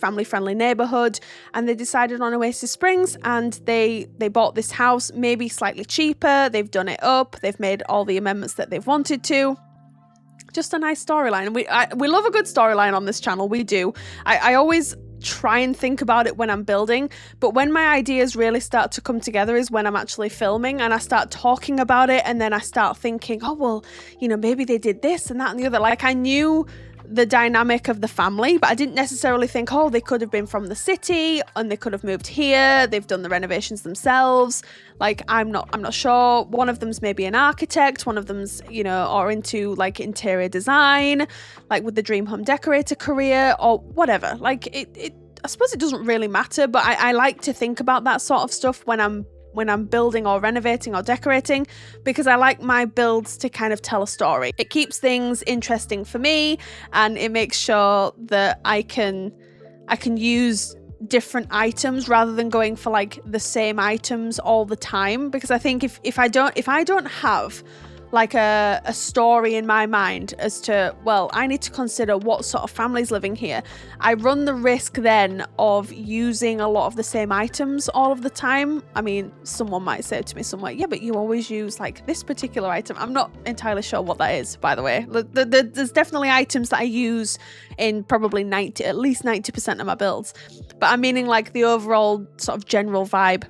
family-friendly neighborhood, and they decided on Oasis Springs, and they bought this house, maybe slightly cheaper. They've done it up. They've made all the amendments that they've wanted to. Just a nice storyline. We love a good storyline on this channel. We do. I always try and think about it when I'm building, but when my ideas really start to come together is when I'm actually filming, and I start talking about it, and then I start thinking, oh, well, you know, maybe they did this and that and the other. Like, I knew the dynamic of the family, but I didn't necessarily think, oh, they could have been from the city and they could have moved here. They've done the renovations themselves. Like, I'm not sure. One of them's maybe an architect. One of them's, you know, or into like interior design, like with the dream home decorator career or whatever. Like I suppose it doesn't really matter, but I like to think about that sort of stuff when I'm building or renovating or decorating, because I like my builds to kind of tell a story. It keeps things interesting for me, and it makes sure that I can use different items rather than going for like the same items all the time, because I think if I don't have like a story in my mind as to, well, I need to consider what sort of families living here, I run the risk then of using a lot of the same items all of the time. I mean, someone might say to me somewhere, yeah, but you always use like this particular item. I'm not entirely sure what that is, by the way. There's definitely items that I use in probably at least 90% of my builds, but I'm meaning like the overall sort of general vibe.